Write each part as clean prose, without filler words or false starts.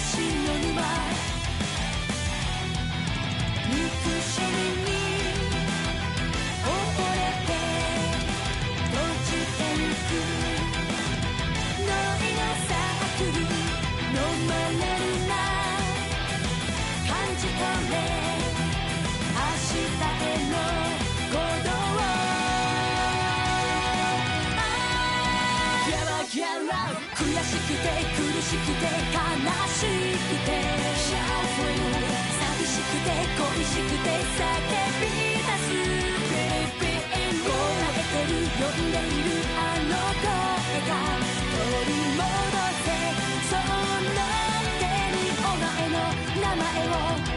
しの沼憎しみに溺れて閉じてゆくノイのサークル飲まれるな感じ取れ明日への鼓動ギャラギャラ悔しくて苦しくて悲しくて寂しくて恋しくて叫び出す燃えてる呼んでいるあの声が取り戻せその手にお前の名前を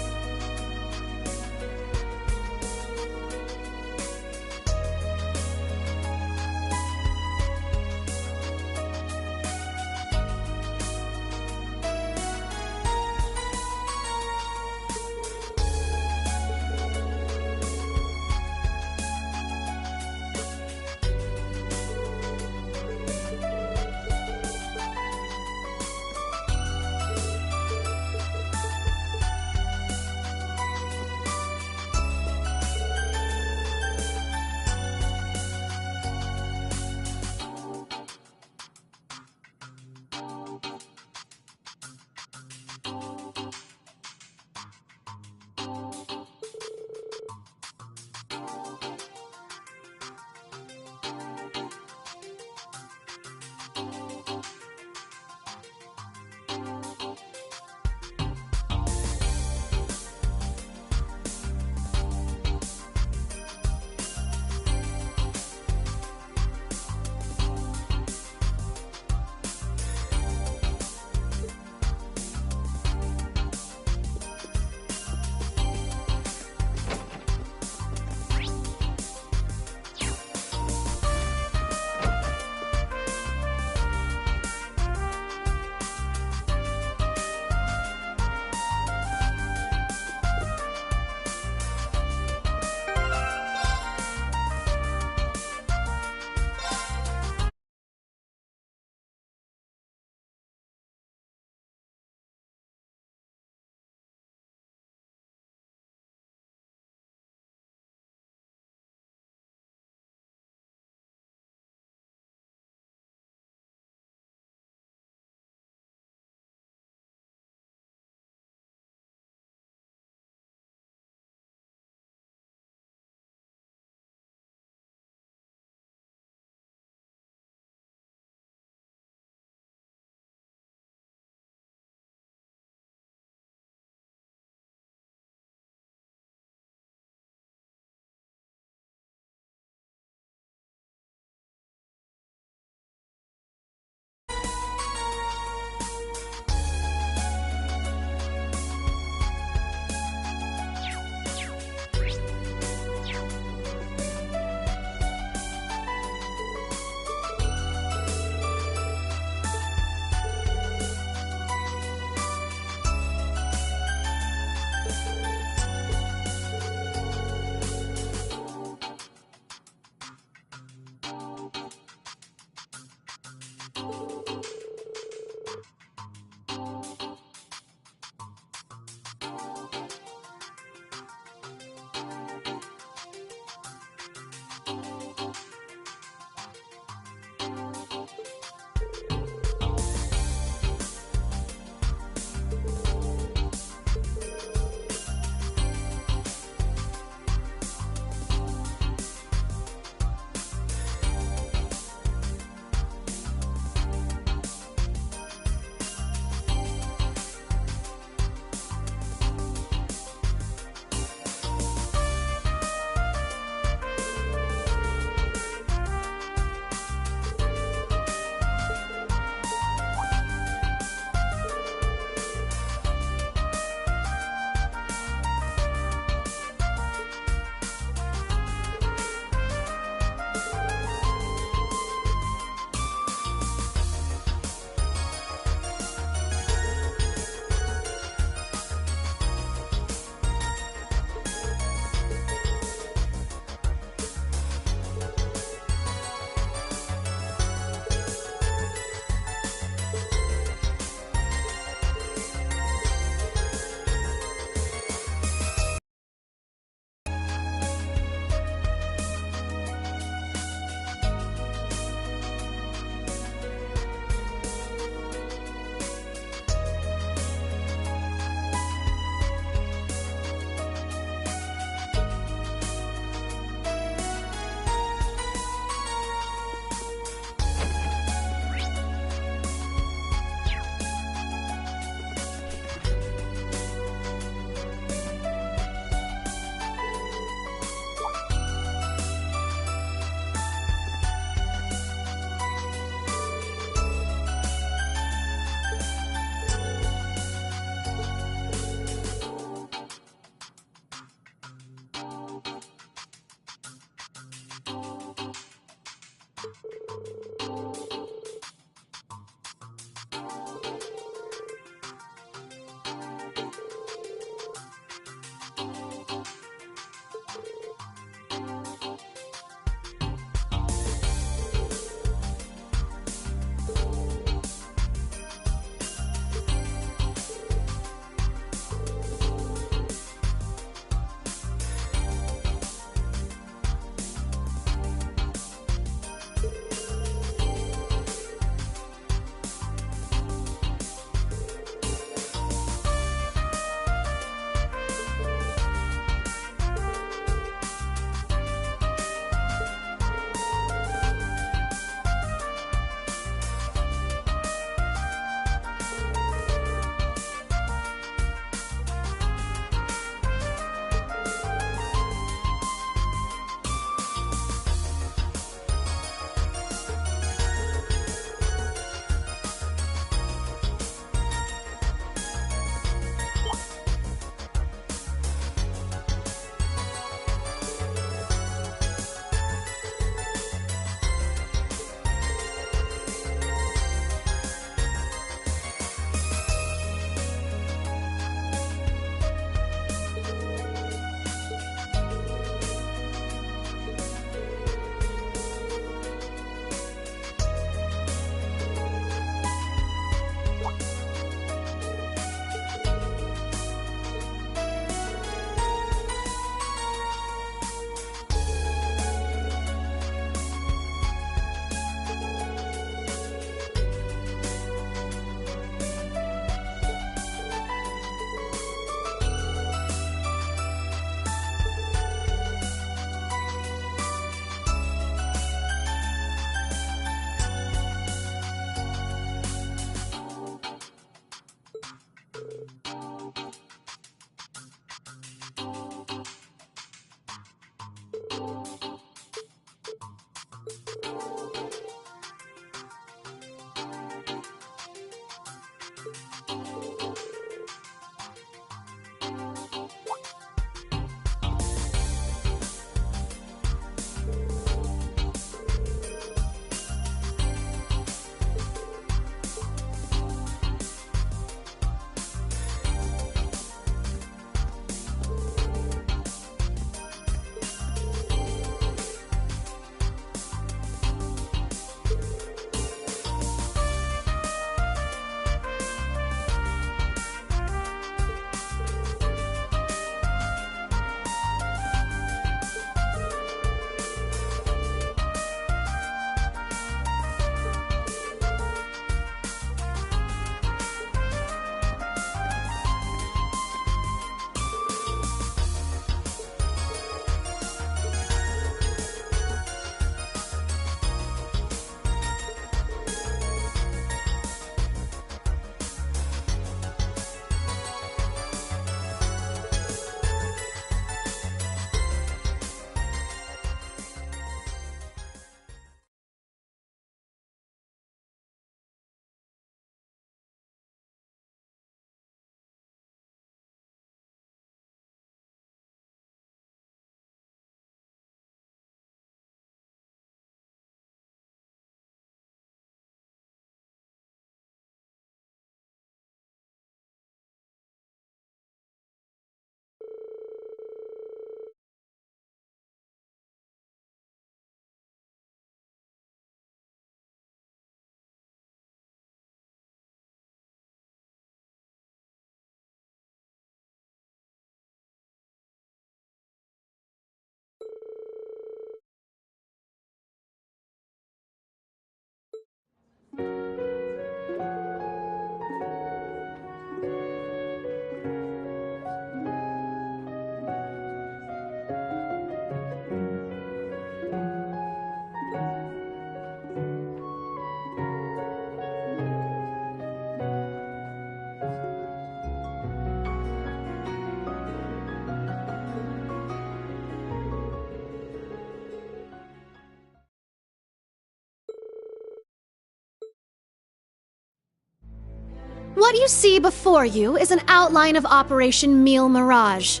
What you see before you is an outline of Operation Meal Mirage,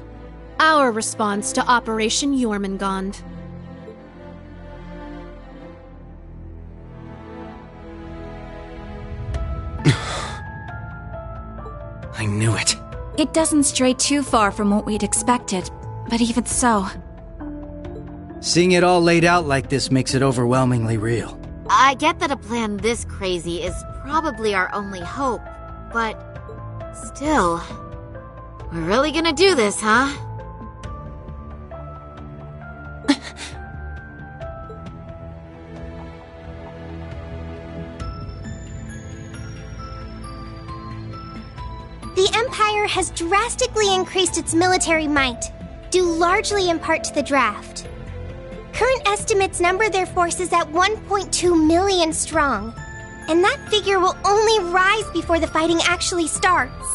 our response to Operation Jormungand. I knew it. It doesn't stray too far from what we'd expected, but even so... Seeing it all laid out like this makes it overwhelmingly real. I get that a plan this crazy is probably our only hope, but still, we're really gonna do this, huh? The Empire has drastically increased its military might, due largely in part to the draft. Current estimates number their forces at 1.2 million strong, and that figure will only rise before the fighting actually starts.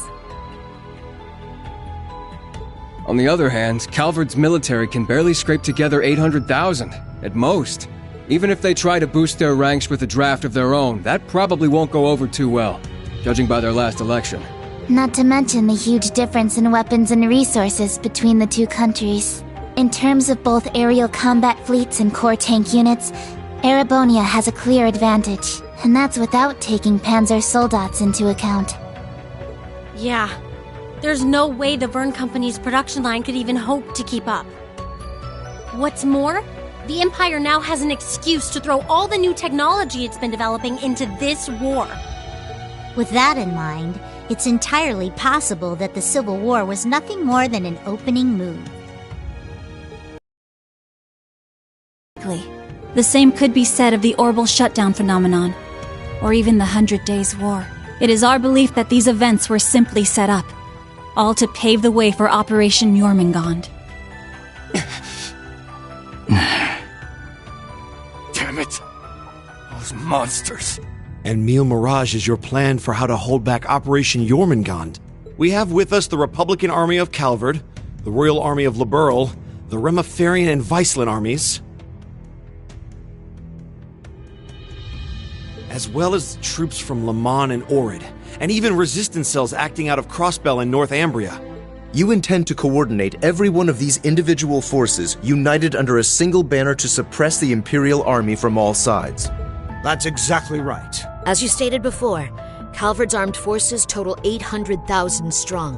On the other hand, Calvard's military can barely scrape together 800,000, at most. Even if they try to boost their ranks with a draft of their own, that probably won't go over too well, judging by their last election. Not to mention the huge difference in weapons and resources between the two countries. In terms of both aerial combat fleets and core tank units, Erebonia has a clear advantage, and that's without taking Panzer Soldats into account. Yeah. There's no way the Verne Company's production line could even hope to keep up. What's more, the Empire now has an excuse to throw all the new technology it's been developing into this war. With that in mind, it's entirely possible that the Civil War was nothing more than an opening move. The same could be said of the Orbital Shutdown phenomenon, or even the 100 Days War. It is our belief that these events were simply set up, all to pave the way for Operation Jormungand. Damn it! Those monsters! And Meal Mirage is your plan for how to hold back Operation Jormungand. We have with us the Republican Army of Calvard, the Royal Army of Liberl, the Remiferian and Viceland armies, as well as troops from Le Mans and Orid, and even resistance cells acting out of Crossbell in Northumbria. You intend to coordinate every one of these individual forces united under a single banner to suppress the Imperial Army from all sides. That's exactly right. As you stated before, Calvard's armed forces total 800,000 strong.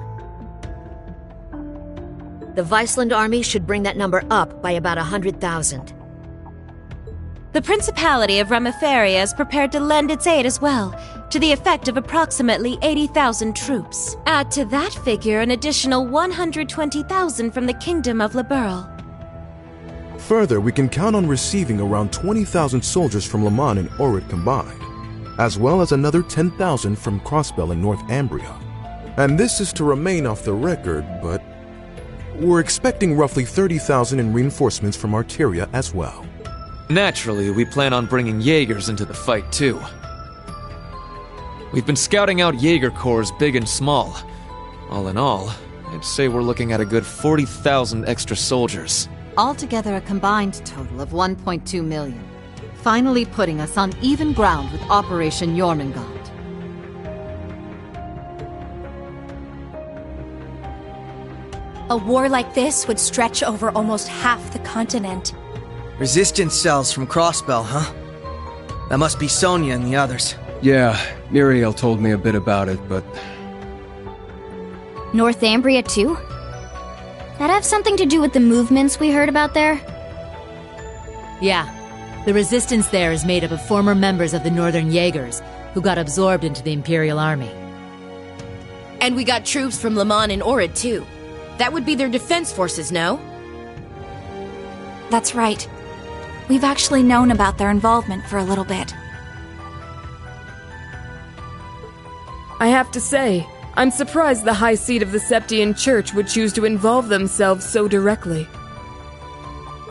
The Viceland army should bring that number up by about 100,000. The Principality of Remiferia is prepared to lend its aid as well, to the effect of approximately 80,000 troops. Add to that figure an additional 120,000 from the Kingdom of Liberl. Further, we can count on receiving around 20,000 soldiers from Le Mans and Orid combined, as well as another 10,000 from Crossbell in Northumbria. And this is to remain off the record, but we're expecting roughly 30,000 in reinforcements from Arteria as well. Naturally, we plan on bringing Jaegers into the fight too. We've been scouting out Jaeger corps big and small. All in all, I'd say we're looking at a good 40,000 extra soldiers. Altogether a combined total of 1.2 million, finally putting us on even ground with Operation Jormungand. A war like this would stretch over almost half the continent. Resistance cells from Crossbell, huh? That must be Sonia and the others. Yeah, Muriel told me a bit about it, but... Northumbria too? That have something to do with the movements we heard about there? Yeah. The resistance there is made up of former members of the Northern Jaegers, who got absorbed into the Imperial Army. And we got troops from Le Mans and Orid too. That would be their defense forces, no? That's right. We've actually known about their involvement for a little bit. I have to say, I'm surprised the High Seat of the Septian Church would choose to involve themselves so directly.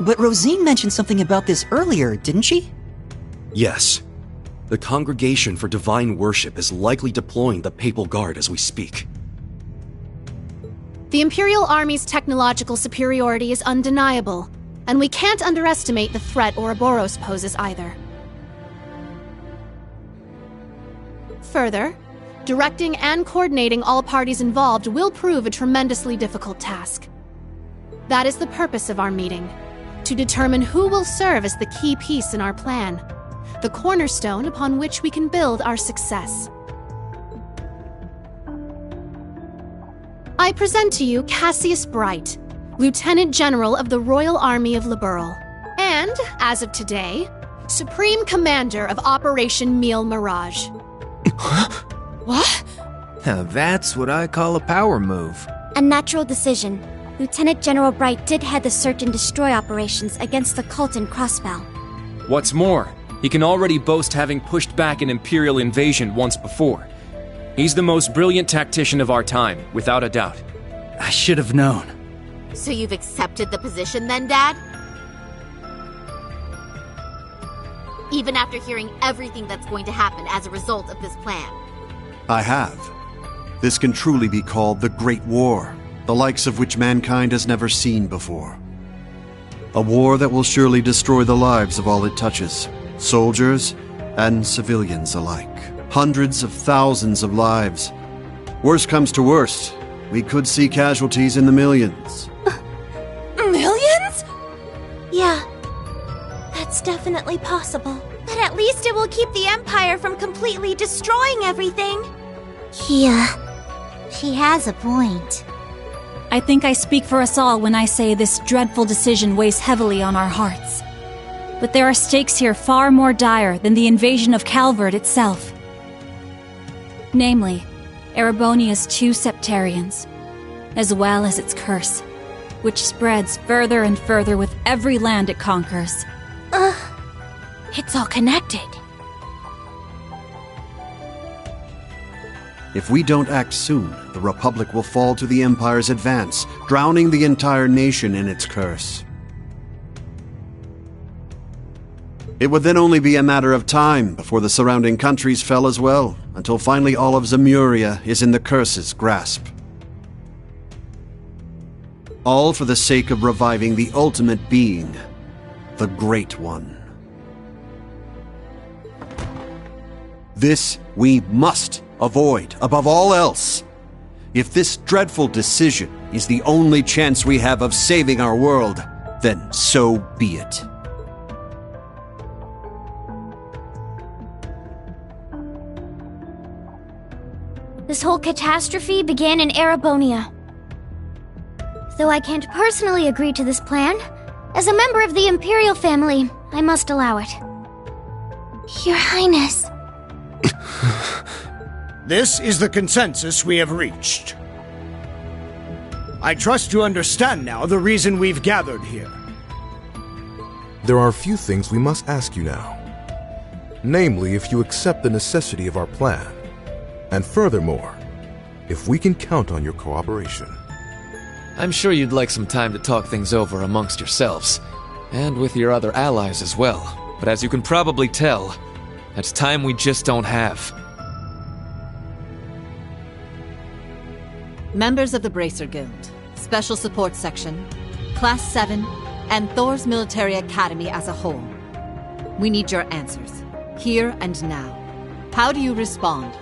But Rosine mentioned something about this earlier, didn't she? Yes. The Congregation for Divine Worship is likely deploying the Papal Guard as we speak. The Imperial Army's technological superiority is undeniable, and we can't underestimate the threat Ouroboros poses either. Further, Directing and coordinating all parties involved will prove a tremendously difficult task. That is the purpose of our meeting, to determine who will serve as the key piece in our plan, the cornerstone upon which we can build our success. I present to you Cassius Bright, Lieutenant General of the Royal Army of Liberl, and, as of today, Supreme Commander of Operation Meal Mirage. What? Now that's what I call a power move. A natural decision. Lieutenant General Bright did head the search and destroy operations against the cult in Crossbell. What's more, he can already boast having pushed back an Imperial invasion once before. He's the most brilliant tactician of our time, without a doubt. I should have known. So you've accepted the position then, Dad? Even after hearing everything that's going to happen as a result of this plan? I have. This can truly be called the Great War, the likes of which mankind has never seen before. A war that will surely destroy the lives of all it touches, soldiers and civilians alike. Hundreds of thousands of lives. Worst comes to worst, we could see casualties in the millions. Millions? Yeah, that's definitely possible. But at least it will keep the Empire from completely destroying everything. Yeah, she has a point. I think I speak for us all when I say this dreadful decision weighs heavily on our hearts. But there are stakes here far more dire than the invasion of Calvard itself. Namely, Erebonia's 2 Septarians, as well as its curse, which spreads further and further with every land it conquers. It's all connected. If we don't act soon, the Republic will fall to the Empire's advance, drowning the entire nation in its curse. It would then only be a matter of time before the surrounding countries fell as well, until finally all of Zemuria is in the curse's grasp. All for the sake of reviving the ultimate being, the Great One. This we must avoid above all else. If this dreadful decision is the only chance we have of saving our world, then so be it. This whole catastrophe began in Erebonia. Though I can't personally agree to this plan, as a member of the Imperial family, I must allow it. Your Highness. This is the consensus we have reached. I trust you understand now the reason we've gathered here. There are a few things we must ask you now. Namely, if you accept the necessity of our plan. And furthermore, if we can count on your cooperation. I'm sure you'd like some time to talk things over amongst yourselves, and with your other allies as well. But as you can probably tell, that's time we just don't have. Members of the Bracer Guild, Special Support Section, Class 7, and Thor's Military Academy as a whole. We need your answers, here and now. How do you respond?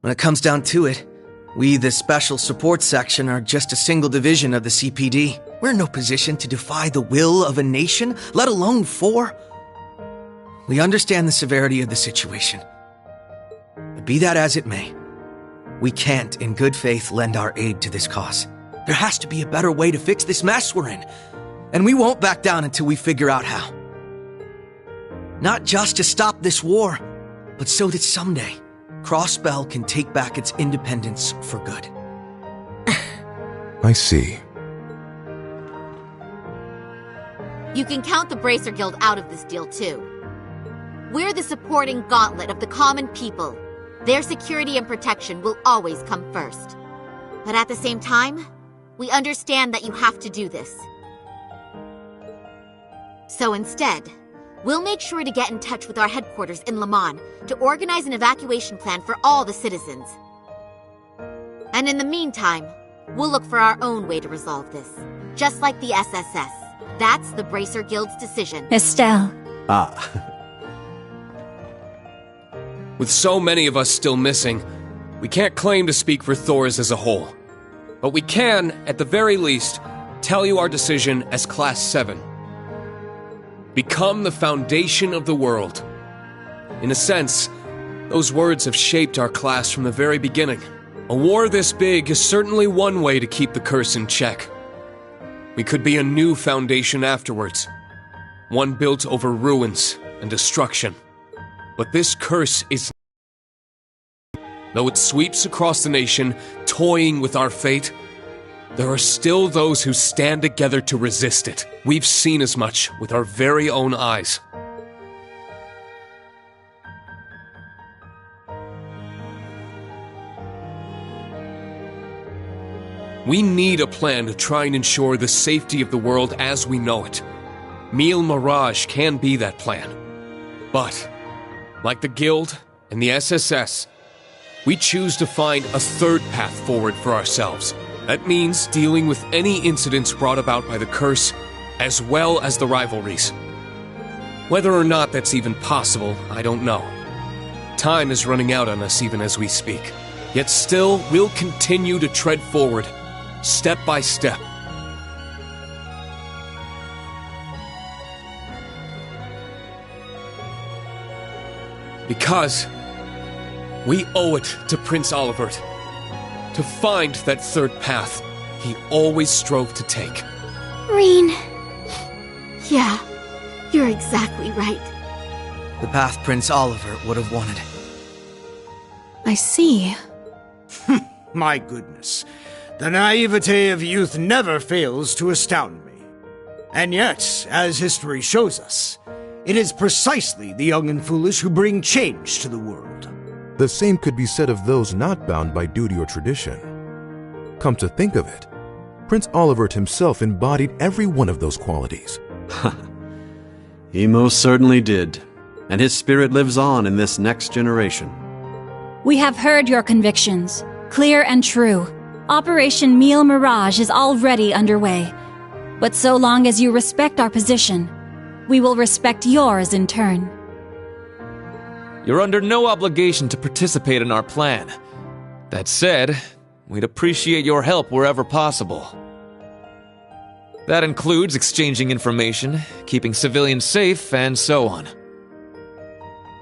When it comes down to it, we, the Special Support Section, are just a single division of the CPD. We're in no position to defy the will of a nation, let alone 4. We understand the severity of the situation. But be that as it may, we can't, in good faith, lend our aid to this cause. There has to be a better way to fix this mess we're in. And we won't back down until we figure out how. Not just to stop this war, but so that someday, Crossbell can take back its independence for good. I see. You can count the Bracer Guild out of this deal, too. We're the supporting gauntlet of the common people. Their security and protection will always come first. But at the same time, we understand that you have to do this. So instead, we'll make sure to get in touch with our headquarters in Lamon to organize an evacuation plan for all the citizens. And in the meantime, we'll look for our own way to resolve this. Just like the SSS. That's the Bracer Guild's decision. Estelle. With so many of us still missing, we can't claim to speak for Thors as a whole. But we can, at the very least, tell you our decision as Class 7. Become the foundation of the world. In a sense, those words have shaped our class from the very beginning. A war this big is certainly one way to keep the curse in check. We could be a new foundation afterwards. One built over ruins and destruction. But this curse is... Though it sweeps across the nation, toying with our fate, there are still those who stand together to resist it. We've seen as much with our very own eyes. We need a plan to try and ensure the safety of the world as we know it. Mille Mirage can be that plan. But, like the Guild and the SSS, we choose to find a third path forward for ourselves. That means dealing with any incidents brought about by the curse, as well as the rivalries. Whether or not that's even possible, I don't know. Time is running out on us even as we speak. Yet still, we'll continue to tread forward, step by step. Because we owe it to Prince Olivert to find that third path he always strove to take. Rean. Yeah, you're exactly right. The path Prince Olivert would have wanted. I see. My goodness. The naivete of youth never fails to astound me. And yet, as history shows us, it is precisely the young and foolish who bring change to the world. The same could be said of those not bound by duty or tradition. Come to think of it, Prince Olivert himself embodied every one of those qualities. He most certainly did, and his spirit lives on in this next generation. We have heard your convictions, clear and true. Operation Mille Mirage is already underway. But so long as you respect our position, we will respect yours in turn. You're under no obligation to participate in our plan. That said, we'd appreciate your help wherever possible. That includes exchanging information, keeping civilians safe, and so on.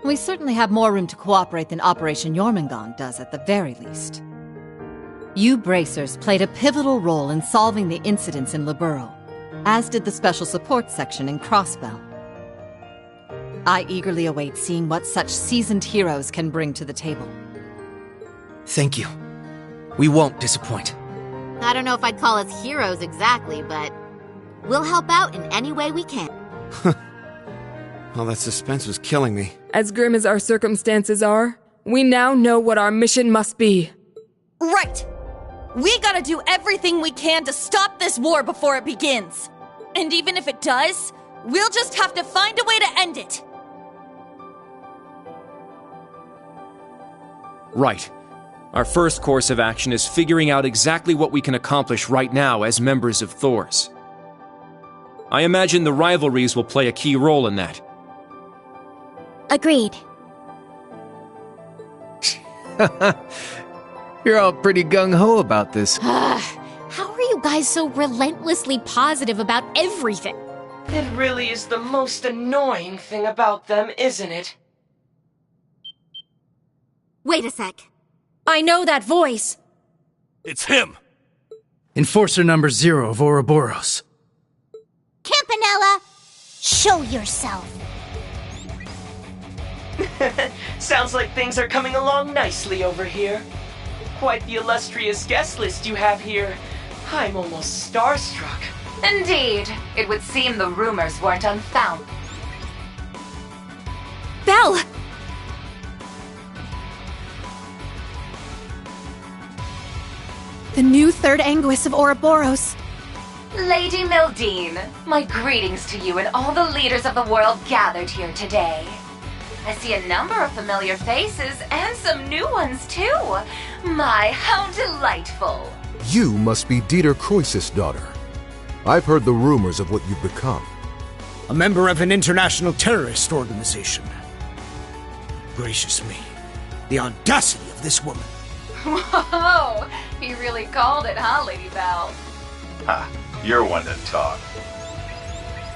We certainly have more room to cooperate than Operation Jormungand does at the very least. You Bracers played a pivotal role in solving the incidents in Liberl, as did the Special Support Section in Crossbell. I eagerly await seeing what such seasoned heroes can bring to the table. Thank you. We won't disappoint. I don't know if I'd call us heroes exactly, but we'll help out in any way we can. Well, that suspense was killing me. As grim as our circumstances are, we now know what our mission must be. Right! We gotta do everything we can to stop this war before it begins. And even if it does, we'll just have to find a way to end it. Right. Our first course of action is figuring out exactly what we can accomplish right now as members of Thors. I imagine the rivalries will play a key role in that. Agreed. You're all pretty gung-ho about this. How are you guys so relentlessly positive about everything? It really is the most annoying thing about them, isn't it? Wait a sec. I know that voice. It's him! Enforcer number 0 of Ouroboros. Campanella, show yourself. Sounds like things are coming along nicely over here. Quite the illustrious guest list you have here. I'm almost starstruck. Indeed. It would seem the rumors weren't unfounded. Belle! The new third Anguis of Ouroboros. Lady Mildine, my greetings to you and all the leaders of the world gathered here today. I see a number of familiar faces and some new ones too. My, how delightful. You must be Dieter Croesus' daughter. I've heard the rumors of what you've become. A member of an international terrorist organization. Gracious me, the audacity of this woman. Whoa, he really called it, huh, Lady Val? Ha, you're one to talk.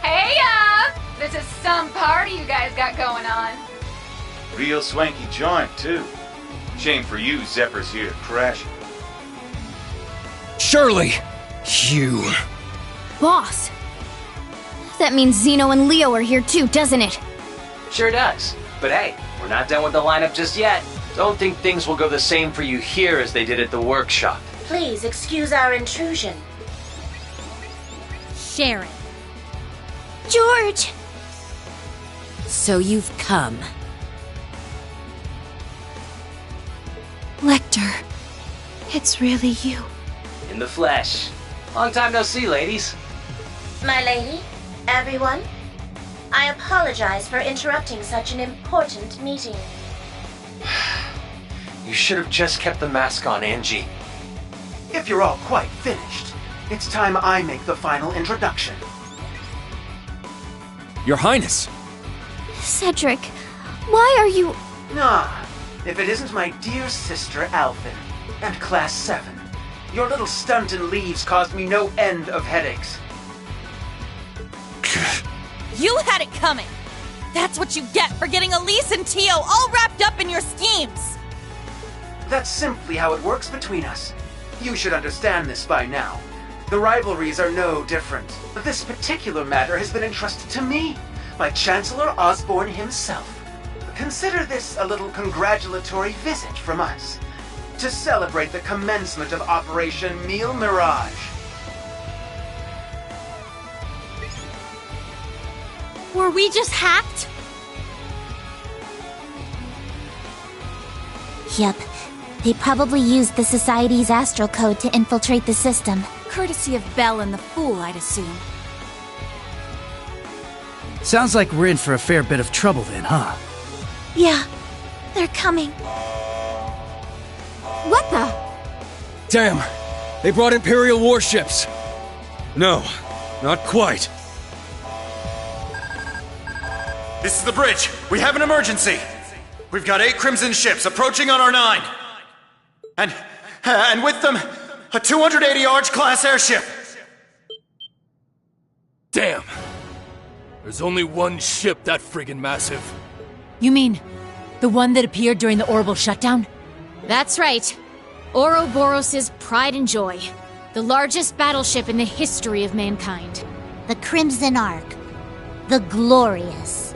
Hey, this is some party you guys got going on. Real swanky joint, too. Shame for you, Zephyr's here to crash it. Shirley! You... Boss! That means Zeno and Leo are here too, doesn't it? Sure does. But hey, we're not done with the lineup just yet. Don't think things will go the same for you here as they did at the workshop. Please excuse our intrusion. Sharon. George! So you've come. Lecter, it's really you. In the flesh. Long time no see, ladies. My lady, everyone, I apologize for interrupting such an important meeting. You should have just kept the mask on, Angie. If you're all quite finished, it's time I make the final introduction. Your Highness! Cedric, why are you... Ah, if it isn't my dear sister Alvin, and Class 7. Your little stunt in leaves caused me no end of headaches. You had it coming! That's what you get for getting Elise and Tio all wrapped up in your schemes! That's simply how it works between us. You should understand this by now. The rivalries are no different. This particular matter has been entrusted to me, by Chancellor Osborne himself. Consider this a little congratulatory visit from us, to celebrate the commencement of Operation Mille Mirage. Were we just hacked? Yep. They probably used the Society's astral code to infiltrate the system. Courtesy of Belle and the Fool, I'd assume. Sounds like we're in for a fair bit of trouble then, huh? Yeah, they're coming. What the? Damn! They brought Imperial warships! No, not quite. This is the bridge. We have an emergency. We've got 8 Crimson ships approaching on our 9. And with them, a 280 Arch-class airship. Damn. There's only one ship that friggin' massive. You mean the one that appeared during the orbital shutdown? That's right. Ouroboros' pride and joy. The largest battleship in the history of mankind. The Crimson Ark. The Glorious.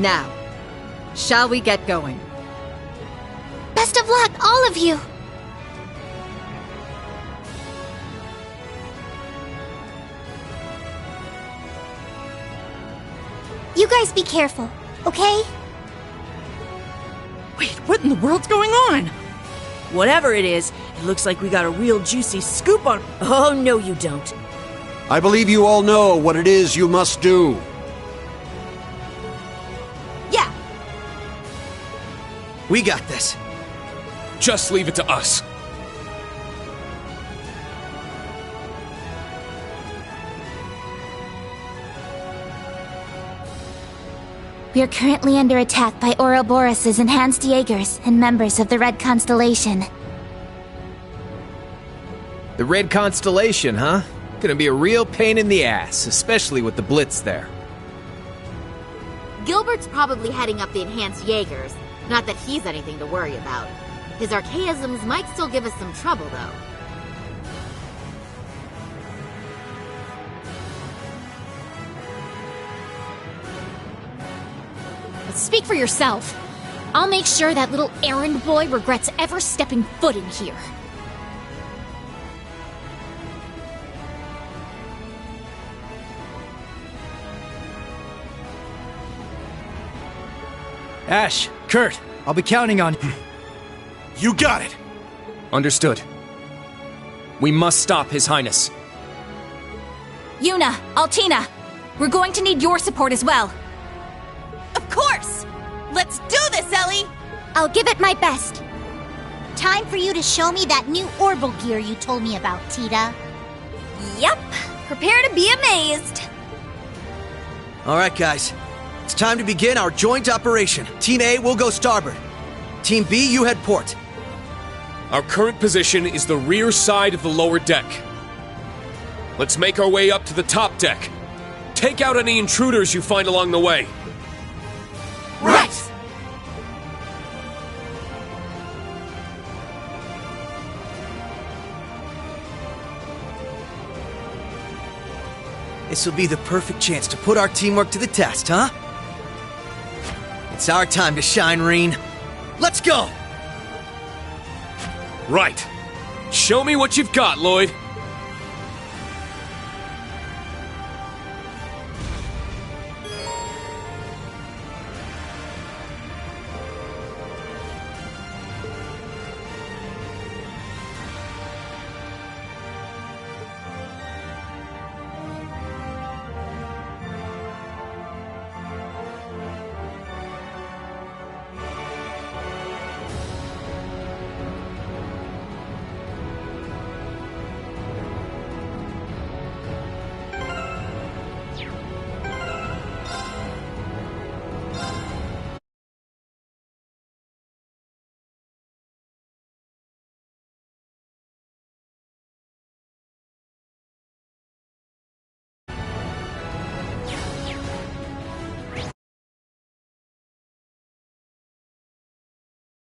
Now, shall we get going? Best of luck, all of you! You guys be careful, okay? Wait, what in the world's going on? Whatever it is, it looks like we got a real juicy scoop on... Oh, no you don't. I believe you all know what it is you must do. Yeah. We got this. Just leave it to us. We are currently under attack by Ouroboros' enhanced Jaegers and members of the Red Constellation. The Red Constellation, huh? Gonna be a real pain in the ass, especially with the Blitz there. Gilbert's probably heading up the enhanced Jaegers. Not that he's anything to worry about. His archaisms might still give us some trouble, though. Speak for yourself. I'll make sure that little errand boy regrets ever stepping foot in here. Ash, Kurt, I'll be counting on... You got it! Understood. We must stop His Highness. Yuna, Altina, we're going to need your support as well. Of course! Let's do this, Ellie! I'll give it my best. Time for you to show me that new Orbital gear you told me about, Tita. Yep. Prepare to be amazed. Alright guys, it's time to begin our joint operation. Team A will go starboard. Team B, you head port. Our current position is the rear side of the lower deck. Let's make our way up to the top deck. Take out any intruders you find along the way. Right! This will be the perfect chance to put our teamwork to the test, huh? It's our time to shine, Reen. Let's go! Right. Show me what you've got, Lloyd.